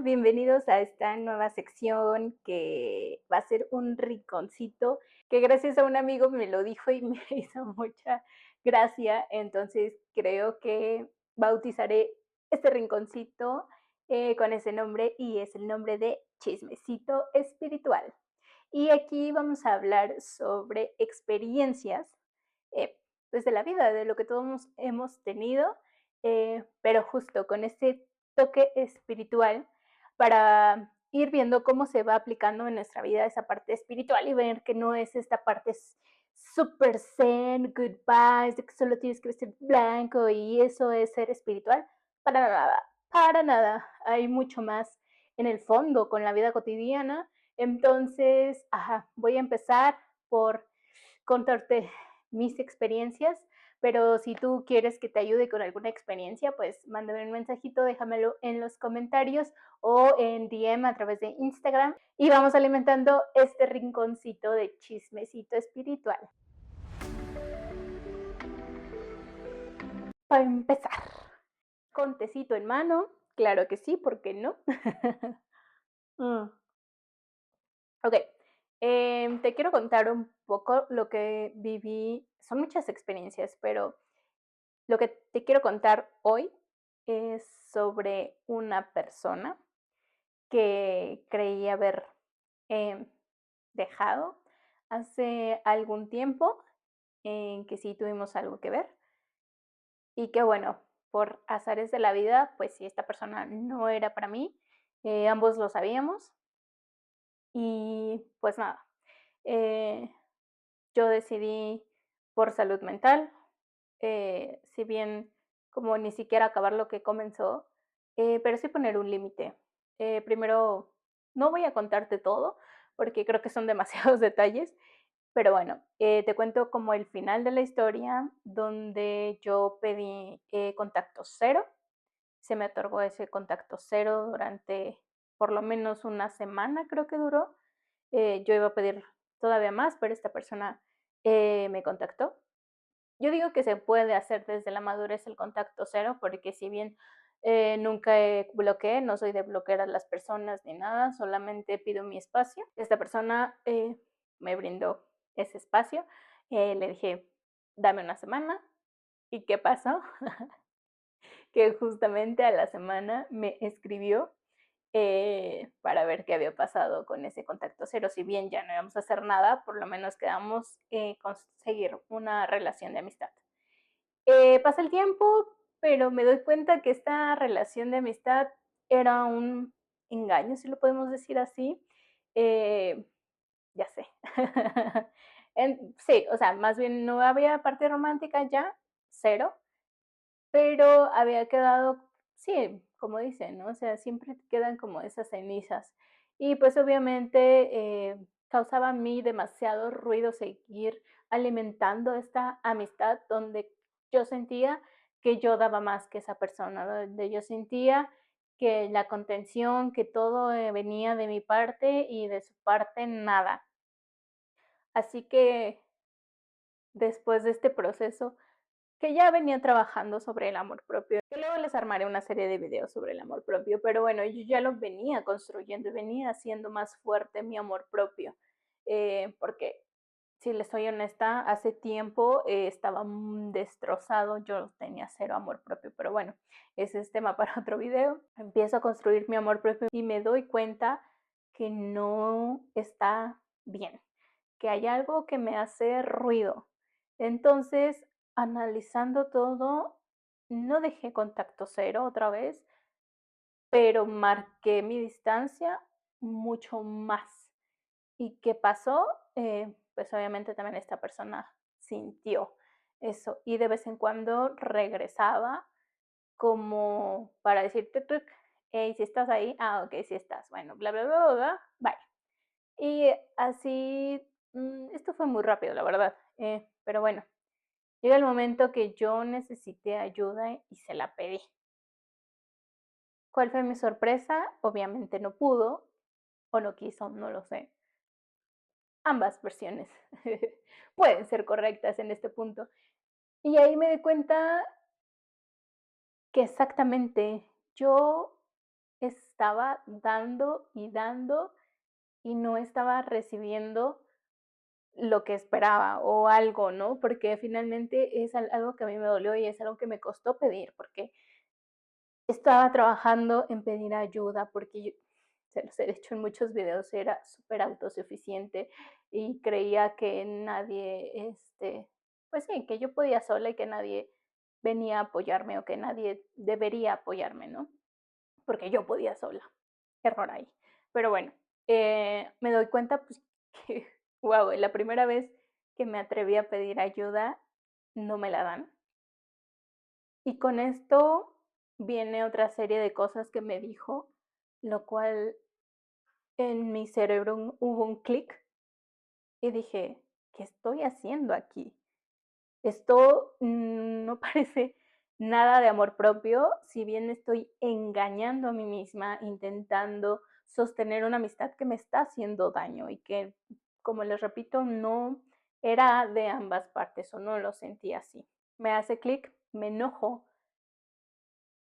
bienvenidos a esta nueva sección que va a ser un rinconcito, que gracias a un amigo me lo dijo y me hizo mucha gracia, entonces creo que bautizaré este rinconcito con ese nombre y es el nombre de Chismecito Espiritual. Y aquí vamos a hablar sobre experiencias eh, pues de la vida, de lo que todos hemos tenido, pero justo con ese toque espiritual para ir viendo cómo se va aplicando en nuestra vida esa parte espiritual y ver que no es esta parte super zen, good vibes, de que solo tienes que vestir blanco y eso es ser espiritual. Para nada, para nada. Hay mucho más en el fondo con la vida cotidiana. Entonces, voy a empezar por contarte mis experiencias, pero si tú quieres que te ayude con alguna experiencia, pues mándame un mensajito, déjamelo en los comentarios o en DM a través de Instagram y vamos alimentando este rinconcito de chismecito espiritual. Para empezar, con tecito en mano, claro que sí, ¿por qué no? mm. Ok, te quiero contar un poco lo que viví. Son muchas experiencias, pero lo que te quiero contar hoy es sobre una persona que creí haber em, dejado hace algún tiempo, en que sí tuvimos algo que ver y que bueno, por azares de la vida, pues sí, esta persona no era para mí, ambos lo sabíamos y pues nada, eh, yo decidí por salud mental, si bien como ni siquiera acabar lo que comenzó, pero sí poner un límite. Primero, no voy a contarte todo, porque creo que son demasiados detalles, pero bueno, te cuento como el final de la historia, donde yo pedí contacto cero, se me otorgó ese contacto cero durante por lo menos una semana, creo que duró. Yo iba a pedir todavía más, pero esta persona me contactó. Yo digo que se puede hacer desde la madurez el contacto cero, porque si bien nunca bloqueé, no soy de bloquear a las personas ni nada, solamente pido mi espacio. Esta persona me brindó ese espacio, le dije, dame una semana. ¿Y qué pasó? Que justamente a la semana me escribió para ver qué había pasado con ese contacto cero. Si bien ya no íbamos a hacer nada, por lo menos quedamos conseguir una relación de amistad. Pasa el tiempo, pero me doy cuenta que esta relación de amistad era un engaño, si lo podemos decir así. Eh, ya sé. Sí, o sea, más bien no había parte romántica ya, cero, pero había quedado, sí, como dicen, ¿no? O sea, siempre quedan como esas cenizas. Y pues obviamente causaba a mí demasiado ruido seguir alimentando esta amistad donde yo sentía que yo daba más que esa persona, donde yo sentía que la contención, que todo venía de mi parte y de su parte nada. Así que después de este proceso que ya venía trabajando sobre el amor propio, que luego les armaré una serie de videos sobre el amor propio, pero bueno, yo ya lo venía construyendo y venía haciendo más fuerte mi amor propio, porque si les soy honesta, hace tiempo estaba destrozado, yo tenía cero amor propio, pero bueno, ese es tema para otro video. Empiezo a construir mi amor propio y me doy cuenta que no está bien, que hay algo que me hace ruido. Entonces, analizando todo, no dejé contacto cero otra vez, pero marqué mi distancia mucho más. ¿Y qué pasó? Pues obviamente también esta persona sintió eso y de vez en cuando regresaba como para decirte, hey, si estás ahí, ok, si estás, bueno, bla, bla, bla, bla, bla, bye. Y así, esto fue muy rápido, la verdad, pero bueno, llega el momento que yo necesité ayuda y se la pedí. ¿Cuál fue mi sorpresa? Obviamente no pudo o no quiso, no lo sé. Ambas versiones pueden ser correctas en este punto. Y ahí me di cuenta que exactamente yo estaba dando y no estaba recibiendo lo que esperaba o algo, ¿no? Porque finalmente es algo que a mí me dolió y es algo que me costó pedir, porque estaba trabajando en pedir ayuda, porque yo, se los he dicho en muchos videos, era súper autosuficiente y creía que nadie, pues sí, que yo podía sola y que nadie venía a apoyarme o que nadie debería apoyarme, ¿no? Porque yo podía sola. Error ahí. Pero bueno, me doy cuenta pues que, wow, la primera vez que me atreví a pedir ayuda, no me la dan. Y con esto viene otra serie de cosas que me dijo, lo cual en mi cerebro hubo un clic y dije, ¿qué estoy haciendo aquí? Esto no parece nada de amor propio, si bien estoy engañando a mí misma, intentando sostener una amistad que me está haciendo daño y que, como les repito, no era de ambas partes o no lo sentí así. Me hace clic, me enojo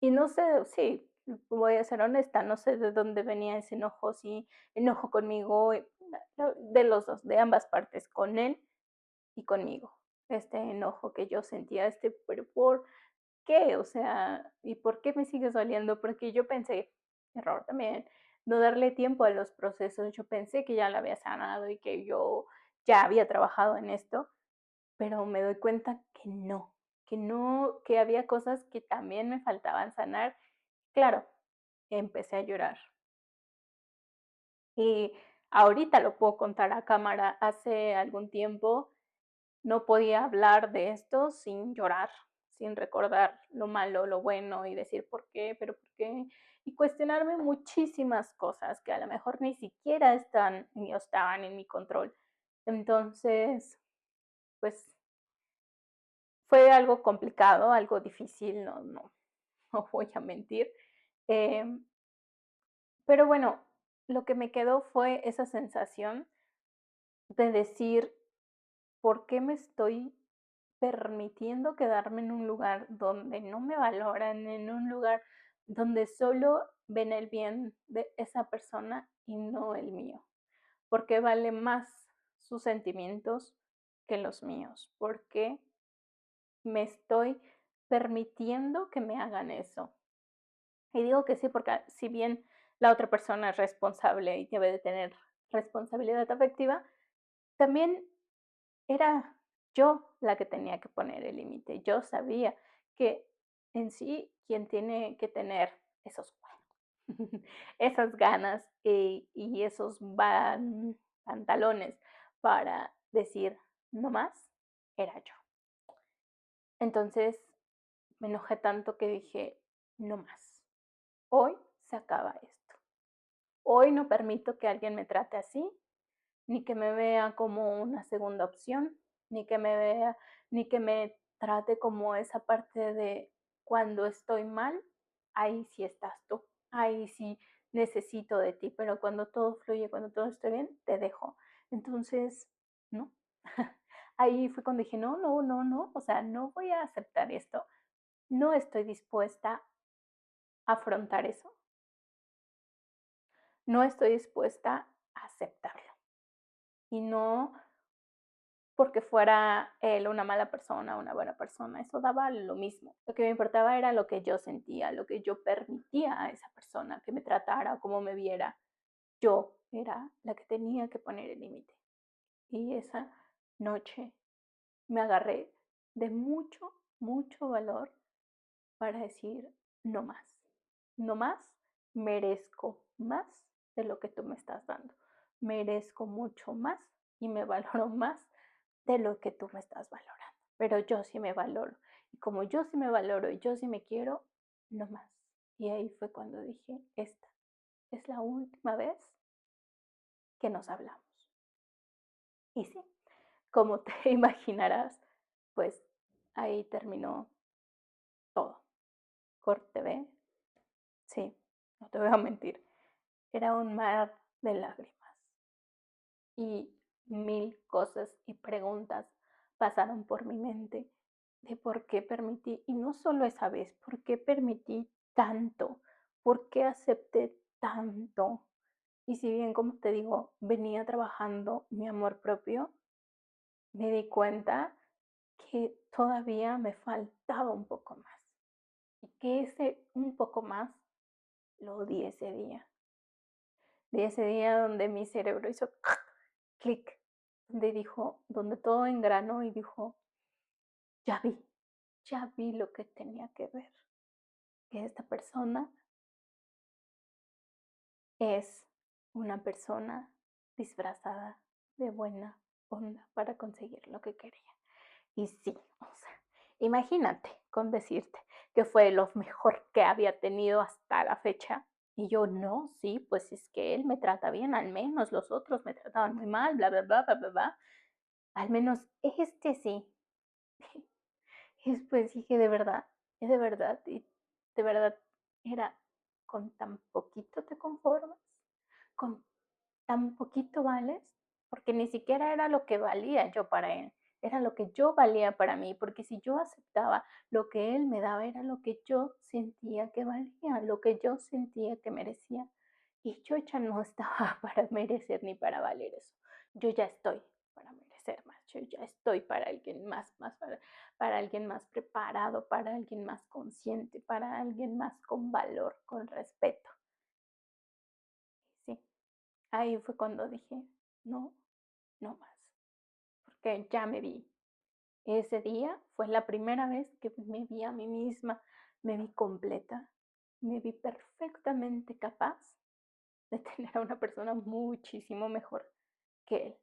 y no sé, sí, voy a ser honesta, no sé de dónde venía ese enojo, si enojo conmigo, de los dos, de ambas partes, con él y conmigo. Este enojo que yo sentía, pero ¿por qué? O sea, ¿y por qué me sigue doliendo? Porque yo pensé, error también, no darle tiempo a los procesos. Yo pensé que ya la había sanado y que yo ya había trabajado en esto, pero me doy cuenta que no, que había cosas que también me faltaban sanar. Claro, empecé a llorar. Y ahorita lo puedo contar a cámara. Hace algún tiempo no podía hablar de esto sin llorar, sin recordar lo malo, lo bueno y decir por qué, pero por qué, y cuestionarme muchísimas cosas que a lo mejor ni siquiera estaban en mi control. Entonces, pues fue algo complicado, algo difícil, no voy a mentir. Em, pero bueno, lo que me quedó fue esa sensación de decir, ¿por qué me estoy permitiendo quedarme en un lugar donde no me valoran, en un lugar donde solo ven el bien de esa persona y no el mío? ¿Por qué vale más sus sentimientos que los míos? ¿Por qué me estoy permitiendo que me hagan eso? Y digo que sí, porque si bien la otra persona es responsable y debe de tener responsabilidad afectiva, también era yo la que tenía que poner el límite. Yo sabía que en sí quien tiene que tener esos esas ganas y esos pantalones para decir no más, era yo. Entonces me enojé tanto que dije, no más. Hoy se acaba esto. Hoy no permito que alguien me trate así, ni que me vea como una segunda opción, ni que me vea, ni que me trate como esa parte de cuando estoy mal, ahí sí estás tú, ahí sí necesito de ti, pero cuando todo fluye, cuando todo esté bien, te dejo. Entonces, no. Ahí fue cuando dije, no, o sea, no voy a aceptar esto, no estoy dispuesta a afrontar eso, no estoy dispuesta a aceptarlo. Y no porque fuera él una mala persona, una buena persona, eso daba lo mismo. Lo que me importaba era lo que yo sentía, lo que yo permitía a esa persona que me tratara o como me viera. Yo era la que tenía que poner el límite. Y esa noche me agarré de mucho valor para decir no más. No más, merezco más de lo que tú me estás dando. Merezco mucho más y me valoro más de lo que tú me estás valorando. Pero yo sí me valoro. Y como yo sí me valoro y yo sí me quiero, no más. Y ahí fue cuando dije, esta es la última vez que nos hablamos. Y sí, como te imaginarás, pues ahí terminó todo. Corte B, sí, no te voy a mentir. Era un mar de lágrimas. Y mil cosas y preguntas pasaron por mi mente de por qué permití, y no solo esa vez, por qué permití tanto, ¿por qué acepté tanto? Y si bien, como te digo, venía trabajando mi amor propio, me di cuenta que todavía me faltaba un poco más. Y que ese un poco más lo di ese día. De ese día donde mi cerebro hizo clic, donde dijo, donde todo engranó y dijo, ya vi lo que tenía que ver, que esta persona es una persona disfrazada de buena onda para conseguir lo que quería. Y sí, o sea, imagínate con decirte que fue lo mejor que había tenido hasta la fecha. Y yo, no, sí, pues es que él me trata bien, al menos los otros me trataban muy mal, bla, bla, bla, bla, bla, bla. Al menos este sí. Y después dije, de verdad, y de verdad era, con tan poquito te conformas, con tan poquito vales, porque ni siquiera era lo que valía yo para él, era lo que yo valía para mí, porque si yo aceptaba lo que él me daba, era lo que yo sentía que valía, lo que yo sentía que merecía. Y yo ya no estaba para merecer ni para valer eso. Yo ya estoy para merecer más, yo ya estoy para alguien más para alguien más preparado, para alguien más consciente, para alguien más con valor, con respeto. Sí, ahí fue cuando dije, no, no más, porque ya me vi. Ese día fue la primera vez que me vi a mí misma, me vi completa, me vi perfectamente capaz de tener a una persona muchísimo mejor que él.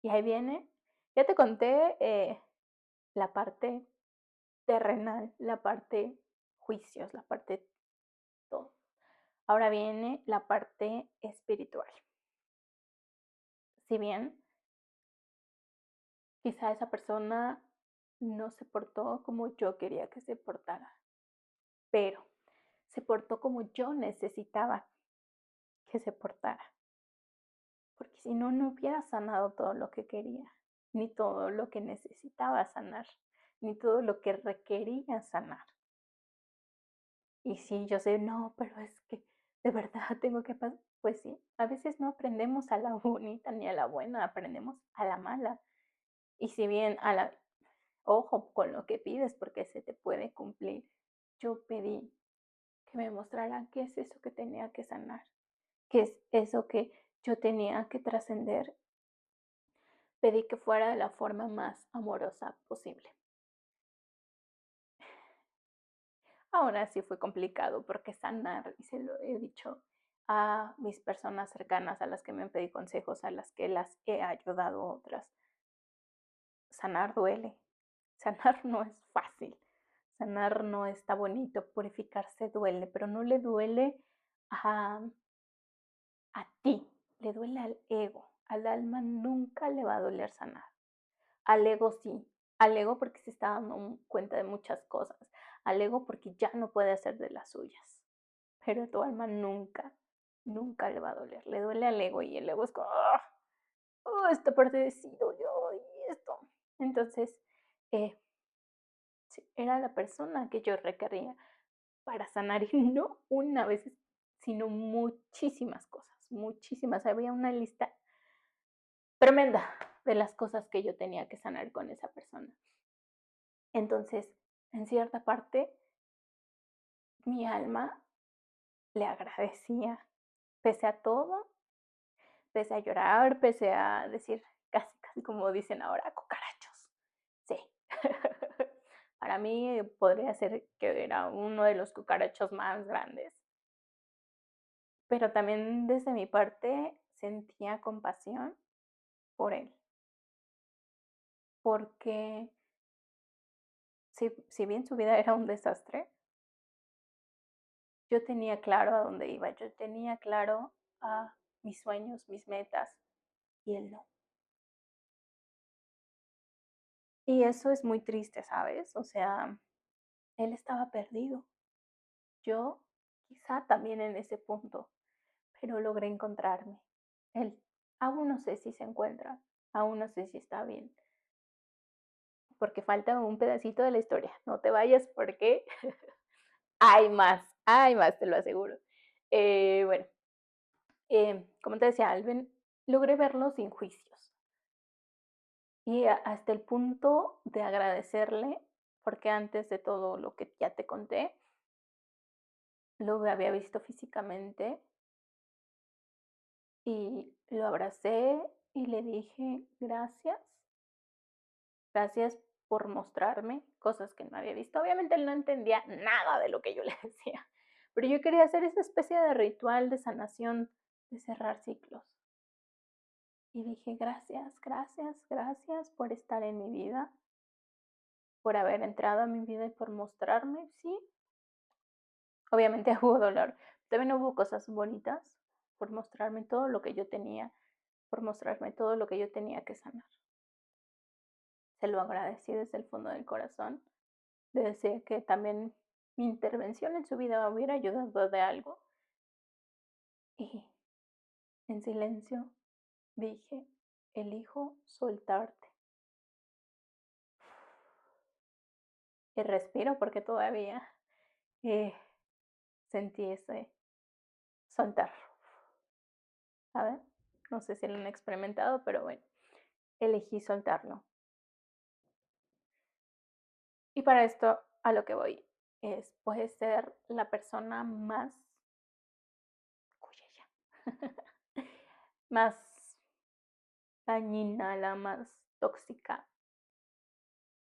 Y ahí viene, ya te conté la parte terrenal, la parte juicios, la parte todo. Ahora viene la parte espiritual. Si bien quizá esa persona no se portó como yo quería que se portara, pero se portó como yo necesitaba que se portara, porque si no, no hubiera sanado todo lo que quería, ni todo lo que necesitaba sanar, ni todo lo que requería sanar. Y sí, yo sé, no, pero es que de verdad tengo que pasar. Pues sí, a veces no aprendemos a la bonita ni a la buena, aprendemos a la mala. Y si bien ojo con lo que pides porque se te puede cumplir, yo pedí que me mostrara qué es eso que tenía que sanar, qué es eso que yo tenía que trascender. Pedí que fuera de la forma más amorosa posible. Ahora sí fue complicado porque sanar, y se lo he dicho a mis personas cercanas, a las que me han pedido consejos, a las que las he ayudado otras, sanar duele. Sanar no es fácil. Sanar no está bonito. Purificarse duele, pero no le duele a, a ti, le duele al ego. Al alma nunca le va a doler sanar. Al ego sí. Al ego porque se está dando cuenta de muchas cosas. Al ego porque ya no puede hacer de las suyas. Pero a tu alma nunca, nunca le va a doler. Le duele al ego y el ego es como, oh, esta parte de sí dolió y esto. Entonces, eh, sí, era la persona que yo requería para sanar y no una vez, sino muchísimas cosas, muchísimas. Había una lista tremenda de las cosas que yo tenía que sanar con esa persona. Entonces, en cierta parte, mi alma le agradecía, pese a todo, pese a llorar, pese a decir casi, casi como dicen ahora, cucarachos. Sí. Para mí podría ser que era uno de los cucarachos más grandes. Pero también desde mi parte sentía compasión por él, porque si bien su vida era un desastre, yo tenía claro a dónde iba, yo tenía claro a mis sueños, mis metas, y él no. Y eso es muy triste, ¿sabes? O sea, él estaba perdido. Yo quizá también en ese punto, pero logré encontrarme. Él aún no sé si se encuentra, aún no sé si está bien, porque falta un pedacito de la historia. No te vayas porque hay más, te lo aseguro. Bueno, como te decía, Alvin, logré verlo sin juicios. Y hasta el punto de agradecerle, porque antes de todo lo que ya te conté, lo había visto físicamente y lo abracé y le dije gracias, gracias por mostrarme cosas que no había visto. Obviamente él no entendía nada de lo que yo le decía, pero yo quería hacer esa especie de ritual de sanación, de cerrar ciclos. Y dije gracias, gracias, gracias por estar en mi vida, por haber entrado a mi vida y por mostrarme, sí. Obviamente hubo dolor, también hubo cosas bonitas por mostrarme todo lo que yo tenía, por mostrarme todo lo que yo tenía que sanar. Se lo agradecí desde el fondo del corazón, de decir que también mi intervención en su vida hubiera ayudado de algo. Y en silencio dije, elijo soltarte. Y respiro porque todavía sentí ese soltar. ¿Sabes? No sé si lo han experimentado, pero bueno, elegí soltarlo. Y para esto a lo que voy es, puedes ser la persona más más dañina, la más tóxica,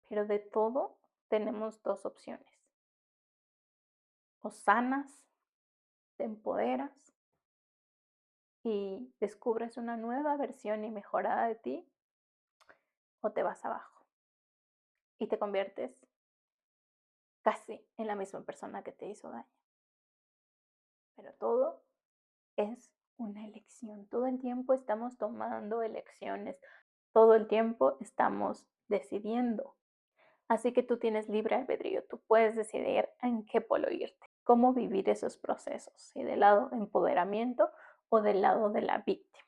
pero de todo tenemos dos opciones. O sanas, te empoderas y descubres una nueva versión y mejorada de ti, o te vas abajo y te conviertes casi en la misma persona que te hizo daño. Pero todo es una elección. Todo el tiempo estamos tomando elecciones. Todo el tiempo estamos decidiendo. Así que tú tienes libre albedrío. Tú puedes decidir en qué polo irte, cómo vivir esos procesos, si del lado de empoderamiento o del lado de la víctima.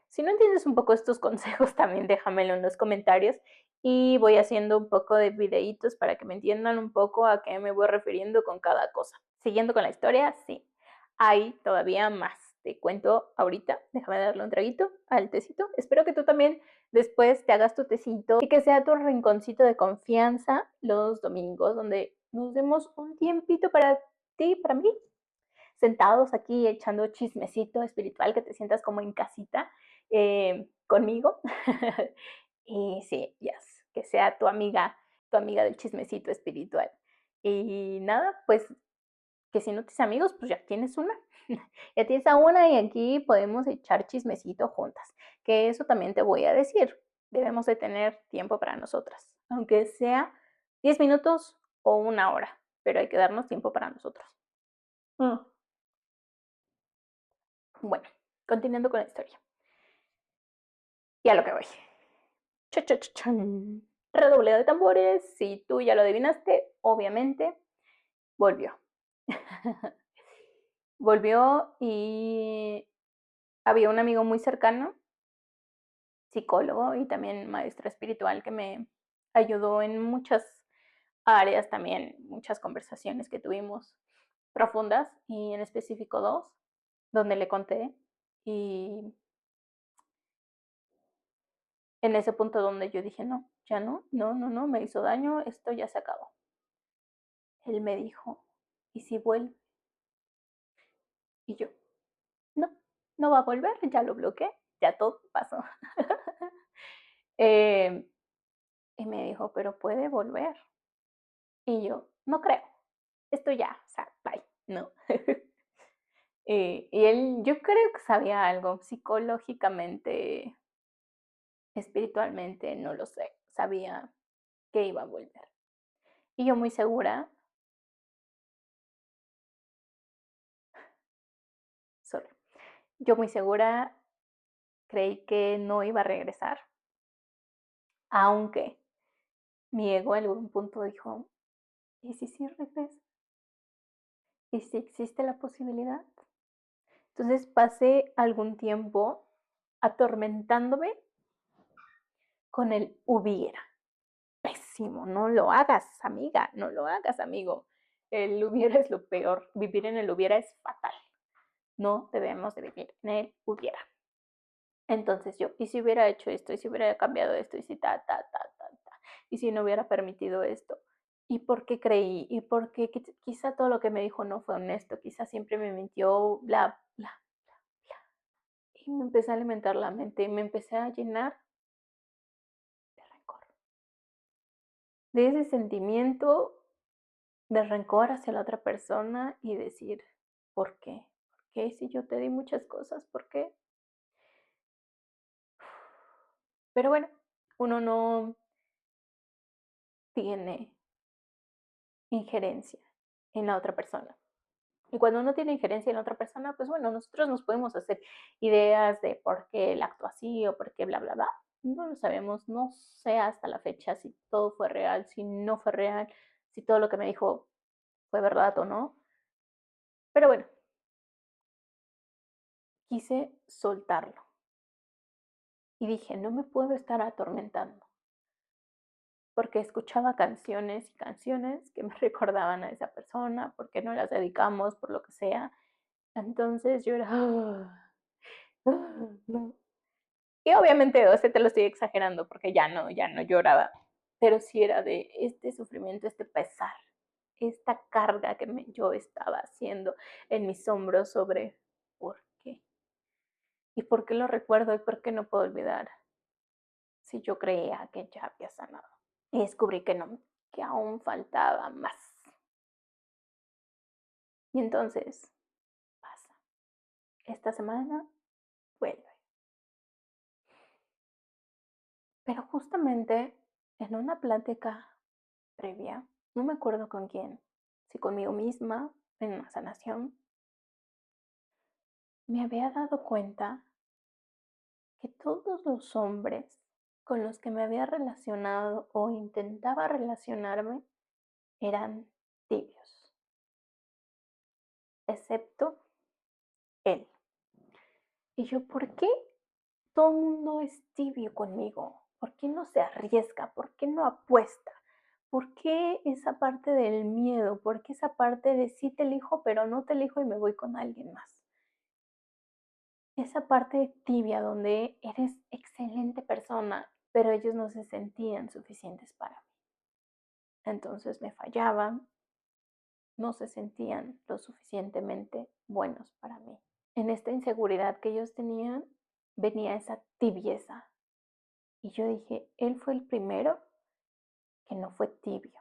Si no entiendes un poco estos consejos, también déjamelo en los comentarios y voy haciendo un poco de videitos para que me entiendan un poco a qué me voy refiriendo con cada cosa. Siguiendo con la historia, sí, hay todavía más. Te cuento ahorita, déjame darle un traguito al tecito. Espero que tú también después te hagas tu tecito y que sea tu rinconcito de confianza los domingos, donde nos demos un tiempito para ti, para mí, sentados aquí echando chismecito espiritual, que te sientas como en casita conmigo. Y sí, yes, que sea tu amiga del chismecito espiritual. Y nada, pues que si no tienes amigos, pues ya tienes una. Ya tienes a una y aquí podemos echar chismecito juntas. Que eso también te voy a decir. Debemos de tener tiempo para nosotras, aunque sea 10 minutos o una hora, pero hay que darnos tiempo para nosotros. Bueno, continuando con la historia. Y a lo que voy. Cha-cha-cha-chan. Redobleo de tambores. Si tú ya lo adivinaste, obviamente volvió. Volvió y había un amigo muy cercano, psicólogo y también maestra espiritual, que me ayudó en muchas áreas también, muchas conversaciones que tuvimos profundas y en específico dos, donde le conté y en ese punto donde yo dije, no, ya no, me hizo daño, esto ya se acabó. Él me dijo, ¿y si vuelve? Y yo, no, no va a volver, ya lo bloqueé, ya todo pasó. Y me dijo, pero puede volver. Y yo, no creo, esto ya, o sea, bye, no. Y él, yo creo que sabía algo psicológicamente, espiritualmente, no lo sé, sabía que iba a volver. Y yo muy segura, sorry, yo muy segura creí que no iba a regresar, aunque mi ego en algún punto dijo, ¿y si sí regresa? ¿Y si existe la posibilidad? Entonces pasé algún tiempo atormentándome con el hubiera. Pésimo, no lo hagas, amiga, no lo hagas, amigo. El hubiera es lo peor. Vivir en el hubiera es fatal. No debemos de vivir en el hubiera. Entonces yo, ¿y si hubiera hecho esto? ¿Y si hubiera cambiado esto? ¿Y si ¿Y si no hubiera permitido esto? ¿Y por qué creí? ¿Y por qué quizá todo lo que me dijo no fue honesto? Quizá siempre me mintió, bla, bla, bla, bla. Y me empecé a alimentar la mente y me empecé a llenar de rencor. De ese sentimiento de rencor hacia la otra persona y decir, ¿por qué? ¿Por qué si yo te di muchas cosas? ¿Por qué? Pero bueno, uno no tiene injerencia en la otra persona. Y cuando uno tiene injerencia en la otra persona, pues bueno, nosotros nos podemos hacer ideas de por qué él actuó así o por qué bla, bla, bla. No lo sabemos, no sé hasta la fecha si todo fue real, si no fue real, si todo lo que me dijo fue verdad o no. Pero bueno, quise soltarlo. Y dije, no me puedo estar atormentando. Porque escuchaba canciones y canciones que me recordaban a esa persona, porque no las dedicamos, por lo que sea. Entonces yo era, no. Y obviamente, o sea, te lo estoy exagerando porque ya no lloraba, pero sí era de este sufrimiento, este pesar, esta carga que yo estaba haciendo en mis hombros sobre por qué. ¿Y por qué lo recuerdo y por qué no puedo olvidar si yo creía que ya había sanado? Y descubrí que no, que aún faltaba más. Y entonces pasa. Esta semana vuelve. Pero justamente en una plática previa, no me acuerdo con quién, si conmigo misma, en una sanación, me había dado cuenta que todos los hombres con los que me había relacionado o intentaba relacionarme eran tibios, excepto él. Y yo, ¿por qué todo el mundo es tibio conmigo? ¿Por qué no se arriesga? ¿Por qué no apuesta? ¿Por qué esa parte del miedo? ¿Por qué esa parte de sí te elijo, pero no te elijo y me voy con alguien más? Esa parte tibia donde eres excelente persona, pero ellos no se sentían suficientes para mí. Entonces me fallaban, no se sentían lo suficientemente buenos para mí. En esta inseguridad que ellos tenían, venía esa tibieza. Y yo dije, él fue el primero que no fue tibio.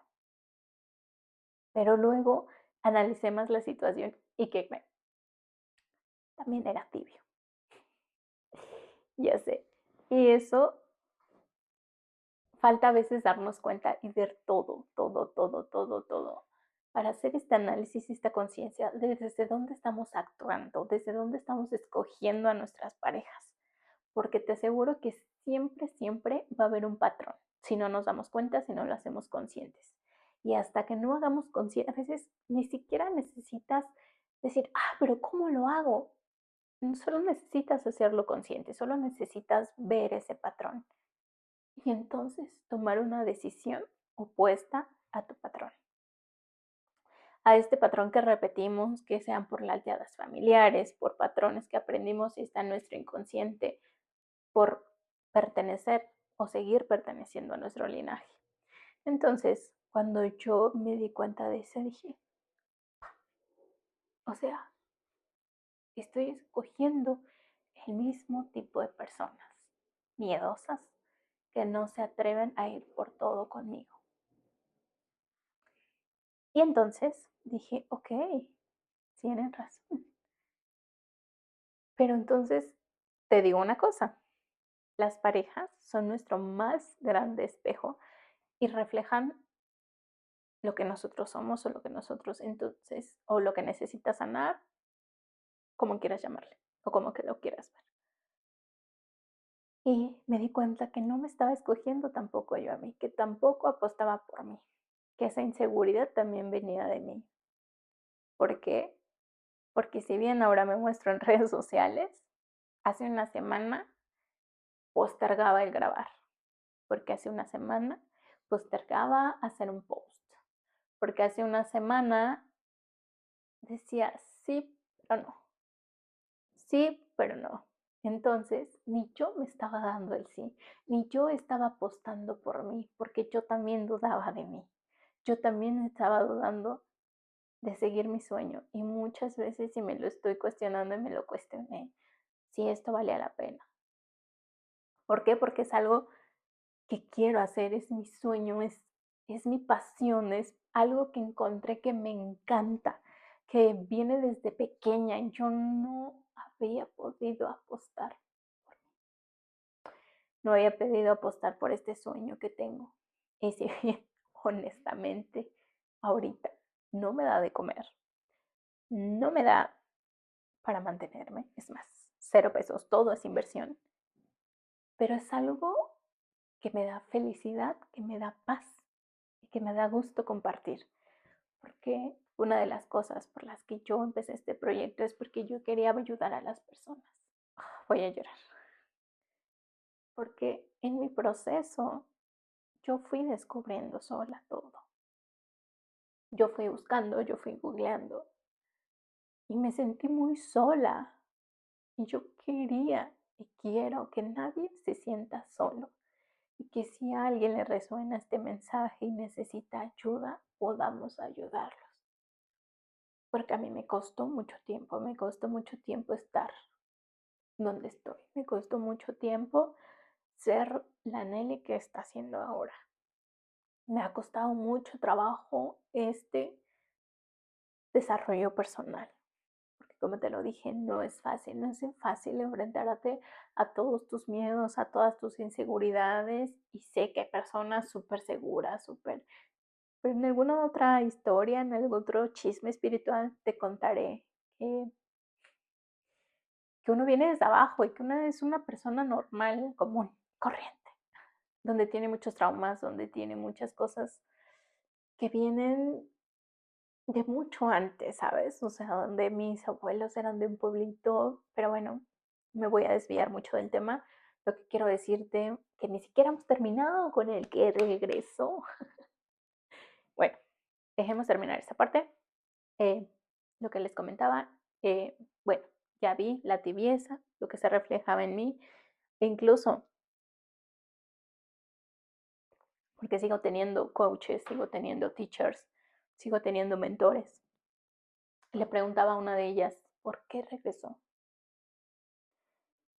Pero luego analicé más la situación y que también era tibio. Ya sé. Y eso falta a veces darnos cuenta y ver todo, para hacer este análisis y esta conciencia de desde dónde estamos actuando, desde dónde estamos escogiendo a nuestras parejas. Porque te aseguro que siempre va a haber un patrón, si no nos damos cuenta, si no lo hacemos conscientes. Y hasta que no hagamos consciente, a veces ni siquiera necesitas decir, pero ¿cómo lo hago? Solo necesitas hacerlo consciente, solo necesitas ver ese patrón y entonces tomar una decisión opuesta a tu patrón. A este patrón que repetimos, que sean por las llaves familiares, por patrones que aprendimos y está en nuestro inconsciente, por pertenecer o seguir perteneciendo a nuestro linaje. Entonces, cuando yo me di cuenta de eso, dije, o sea, estoy escogiendo el mismo tipo de personas, miedosas, que no se atreven a ir por todo conmigo. Y entonces dije, ok, tienen razón. Pero entonces te digo una cosa, las parejas son nuestro más grande espejo y reflejan lo que nosotros somos o lo que nosotros entonces, o lo que necesitas sanar, como quieras llamarle, o como que lo quieras ver. Y me di cuenta que no me estaba escogiendo tampoco yo a mí, que tampoco apostaba por mí, que esa inseguridad también venía de mí. ¿Por qué? Porque si bien ahora me muestro en redes sociales, hace una semana postergaba el grabar, porque hace una semana postergaba hacer un post, porque hace una semana decía sí, pero no, sí, pero no. Entonces, ni yo me estaba dando el sí, ni yo estaba apostando por mí, porque yo también dudaba de mí. Yo también estaba dudando de seguir mi sueño y muchas veces si me lo estoy cuestionando y me lo cuestioné, si esto valía la pena. ¿Por qué? Porque es algo que quiero hacer, es mi sueño, es mi pasión, es algo que encontré que me encanta, que viene desde pequeña y yo no había podido apostar. No había podido apostar por este sueño que tengo. Y si bien, honestamente, ahorita no me da de comer, no me da para mantenerme, es más, 0 pesos, todo es inversión, pero es algo que me da felicidad, que me da paz y que me da gusto compartir. Porque una de las cosas por las que yo empecé este proyecto es porque yo quería ayudar a las personas. Voy a llorar. Porque en mi proceso yo fui descubriendo sola todo. Yo fui buscando, yo fui googleando y me sentí muy sola. Y yo quería y quiero que nadie se sienta solo. Y que si a alguien le resuena este mensaje y necesita ayuda, podamos ayudarlos. Porque a mí me costó mucho tiempo estar donde estoy. Me costó mucho tiempo ser la Nelly que está haciendo ahora. Me ha costado mucho trabajo este desarrollo personal. Porque como te lo dije, no es fácil, no es fácil enfrentarte a todos tus miedos, a todas tus inseguridades. Y sé que hay personas súper seguras, súper. Pero en alguna otra historia, en algún otro chisme espiritual, te contaré que uno viene desde abajo y que uno es una persona normal, común, corriente, donde tiene muchos traumas, donde tiene muchas cosas que vienen de mucho antes, ¿sabes? O sea, donde mis abuelos eran de un pueblito, pero bueno, me voy a desviar mucho del tema. Lo que quiero decirte, que ni siquiera hemos terminado con el que regresó. Bueno, dejemos terminar esta parte. Lo que les comentaba, bueno, ya vi la tibieza, lo que se reflejaba en mí, e incluso porque sigo teniendo coaches, sigo teniendo teachers, sigo teniendo mentores. Le preguntaba a una de ellas, ¿por qué regresó?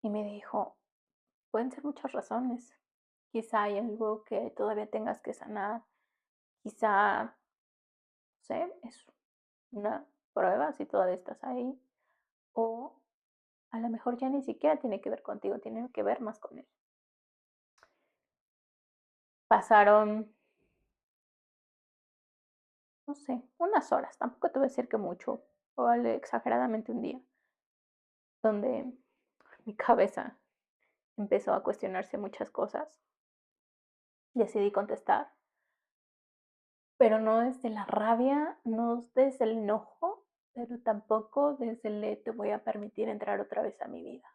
Y me dijo, pueden ser muchas razones. Quizá hay algo que todavía tengas que sanar. Quizá, no sé, es una prueba si todavía estás ahí. O a lo mejor ya ni siquiera tiene que ver contigo, tiene que ver más con él. Pasaron, no sé, unas horas, tampoco te voy a decir que mucho, o exageradamente un día, donde mi cabeza empezó a cuestionarse muchas cosas. Decidí contestar, pero no desde la rabia, no desde el enojo, pero tampoco desde el te voy a permitir entrar otra vez a mi vida.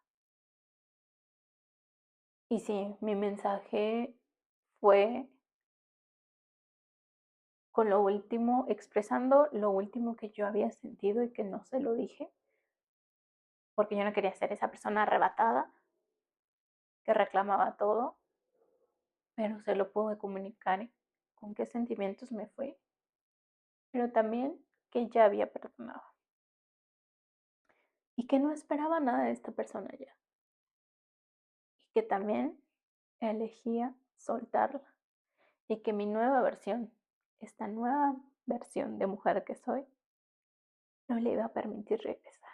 Y sí, mi mensaje fue con lo último, expresando lo último que yo había sentido y que no se lo dije, porque yo no quería ser esa persona arrebatada que reclamaba todo, pero se lo pude comunicar con qué sentimientos me fue, pero también que ya había perdonado y que no esperaba nada de esta persona ya, y que también elegía soltarla y que mi nueva versión, esta nueva versión de mujer que soy, no le iba a permitir regresar.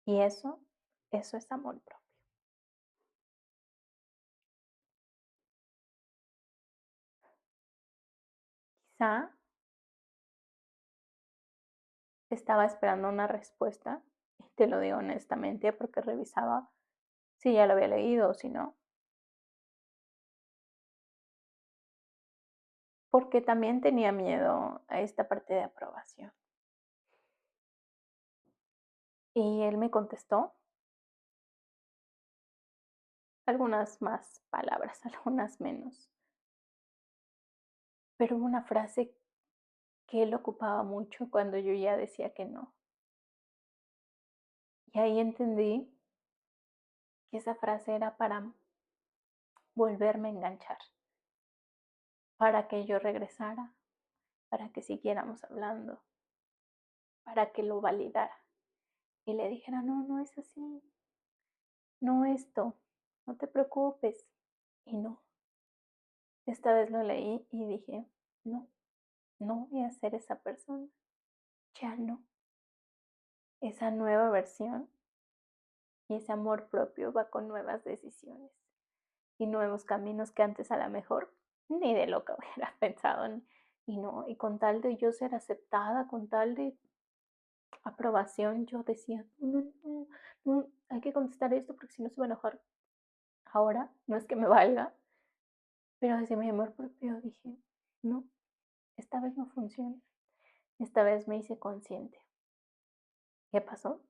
Y eso es amor propio. Quizá estaba esperando una respuesta, y te lo digo honestamente porque revisaba si ya lo había leído o si no, porque también tenía miedo a esta parte de aprobación. Y él me contestó algunas más palabras, algunas menos. pero hubo una frase que él ocupaba mucho cuando yo ya decía que no. Y ahí entendí que esa frase era para volverme a enganchar, para que yo regresara, para que siguiéramos hablando, para que lo validara y le dijera, no, no es así, no esto, no te preocupes. Y no, esta vez lo leí y dije, no, no voy a ser esa persona, ya no. Esa nueva versión y ese amor propio va con nuevas decisiones y nuevos caminos que antes a lo mejor ni de loca hubiera pensado. Y no, y con tal de yo ser aceptada, con tal de aprobación, yo decía, no, no, no, hay que contestar esto porque si no se va a enojar. Ahora, no es que me valga, pero desde mi amor propio dije, no, esta vez no funciona. Esta vez me hice consciente. ¿Qué pasó?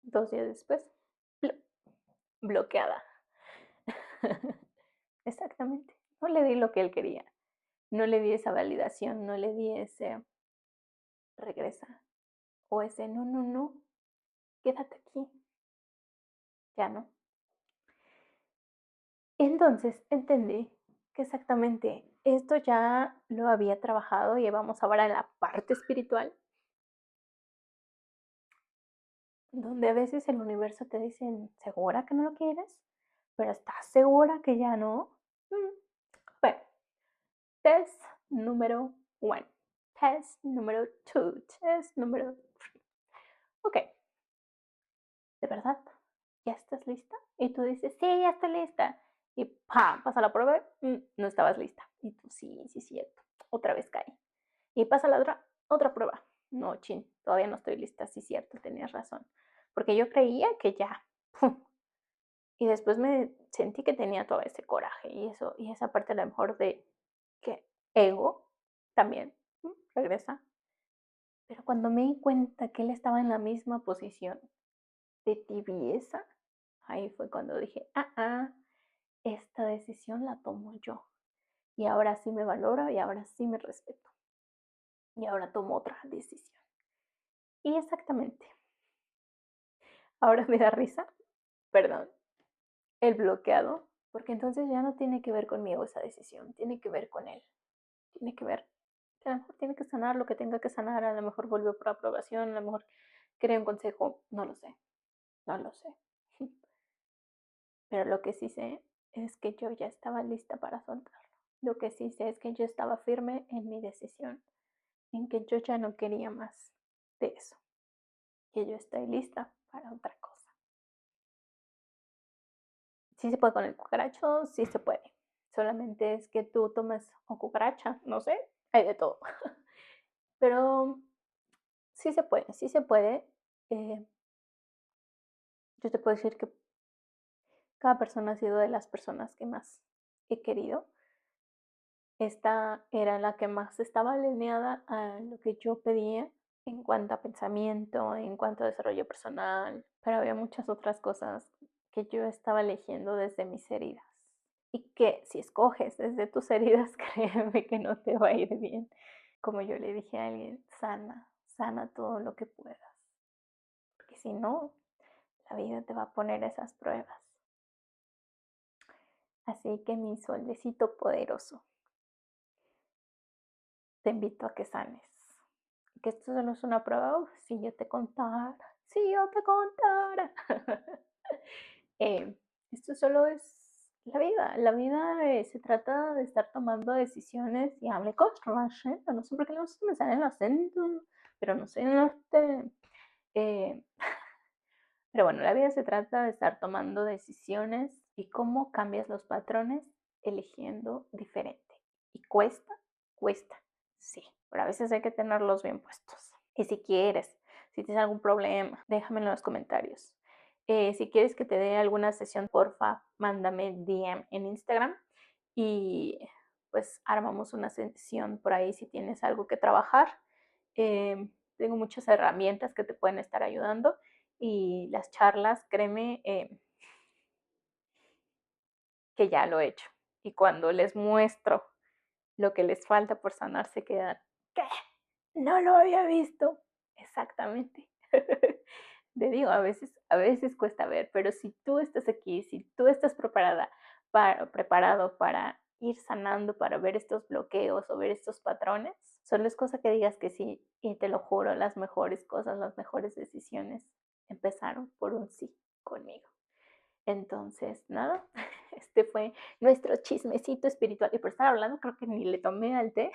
2 días después, bloqueada. Exactamente. No le di lo que él quería. No le di esa validación, no le di ese regresa o ese no, no, no, quédate aquí. Ya no. Entonces entendí que exactamente esto ya lo había trabajado y vamos ahora a la parte espiritual, donde a veces el universo te dice, ¿segura que no lo quieres? ¿Pero estás segura que ya no? Bueno, test número 1, test número 2, test número 3. Ok, ¿de verdad? ¿Ya estás lista? Y tú dices, sí, ya estoy lista. Y ¡pam! Pasa la prueba, no estabas lista. Y tú, sí, sí, cierto. Otra vez caí. Y pasa la otra prueba. No, chin, todavía no estoy lista. Sí, cierto, tenías razón. Porque yo creía que ya. ¡Pum! Y después me sentí que tenía todo ese coraje y eso, y esa parte a lo mejor de que ego también regresa. Pero cuando me di cuenta que él estaba en la misma posición de tibieza, ahí fue cuando dije, esta decisión la tomo yo. Y ahora sí me valoro y ahora sí me respeto. Y ahora tomo otra decisión. Y exactamente, ahora me da risa, perdón, el bloqueado, porque entonces ya no tiene que ver conmigo esa decisión, tiene que ver con él. Tiene que ver, que a lo mejor tiene que sanar lo que tenga que sanar, a lo mejor volvió por aprobación, a lo mejor quería un consejo, no lo sé, no lo sé. Pero lo que sí sé es que yo ya estaba lista para soltarlo. Lo que sí sé es que yo estaba firme en mi decisión, en que yo ya no quería más de eso, que yo estoy lista para otra cosa. Sí se puede con el cucaracho, sí se puede. Solamente es que tú tomes o cucaracha, no sé, hay de todo. Pero sí se puede, sí se puede. Yo te puedo decir que cada persona ha sido de las personas que más he querido. Esta era la que más estaba alineada a lo que yo pedía en cuanto a pensamiento, en cuanto a desarrollo personal, pero había muchas otras cosas que yo estaba eligiendo desde mis heridas. Y que si escoges desde tus heridas, créeme que no te va a ir bien. Como yo le dije a alguien, sana, sana todo lo que puedas. Porque si no, la vida te va a poner esas pruebas. Así que mi soldecito poderoso, te invito a que sanes. Que esto solo es una prueba, si yo te contara, si yo te contara. Esto solo es la vida. La vida se trata de estar tomando decisiones y hable con acento. No sé por qué no se me sale el acento, pero no sé el norte. Pero bueno, la vida se trata de estar tomando decisiones y cómo cambias los patrones eligiendo diferente. ¿Y cuesta? Cuesta, sí, pero a veces hay que tenerlos bien puestos. Y si quieres, si tienes algún problema, déjamelo en los comentarios. Si quieres que te dé alguna sesión, porfa, mándame DM en Instagram y pues armamos una sesión por ahí si tienes algo que trabajar. Tengo muchas herramientas que te pueden estar ayudando y las charlas, créeme, que ya lo he hecho. Y cuando les muestro lo que les falta por sanar se quedan, ¿qué? No lo había visto. Exactamente. Te digo, a veces cuesta ver, pero si tú estás aquí, si tú estás preparado para ir sanando, para ver estos bloqueos o ver estos patrones, solo es cosa que digas que sí, y te lo juro, las mejores cosas, las mejores decisiones empezaron por un sí conmigo. Entonces, nada, este fue nuestro chismecito espiritual. Y por estar hablando, creo que ni le tomé al té.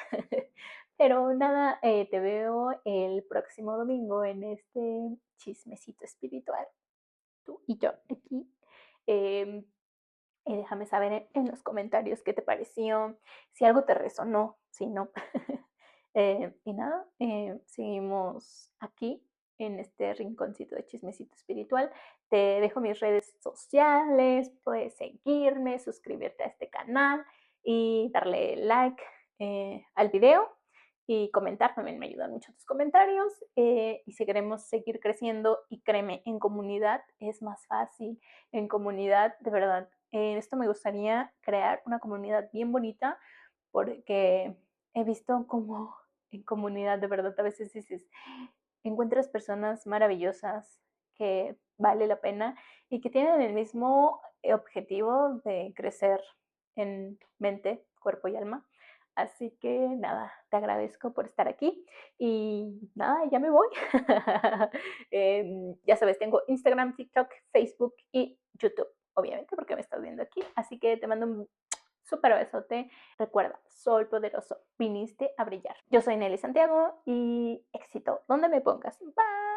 Pero nada, te veo el próximo domingo en este chismecito espiritual. Tú y yo aquí. Eh, y déjame saber en los comentarios qué te pareció, si algo te resonó, si no. Y nada, seguimos aquí en este rinconcito de chismecito espiritual. Te dejo mis redes sociales, puedes seguirme, suscribirte a este canal y darle like al video y comentar, también me ayudan mucho tus comentarios. Y si queremos seguir creciendo, y créeme, en comunidad es más fácil, en comunidad, de verdad, esto me gustaría crear una comunidad bien bonita porque he visto como en comunidad, de verdad, a veces dices, encuentras personas maravillosas que vale la pena y que tienen el mismo objetivo de crecer en mente, cuerpo y alma. Así que nada, te agradezco por estar aquí y nada, ya me voy. Ya sabes, tengo Instagram, TikTok, Facebook y YouTube, obviamente, porque me estás viendo aquí. Así que te mando un súper besote. Recuerda, sol poderoso, viniste a brillar. Yo soy Nelly Santiago y éxito donde me pongas. Bye.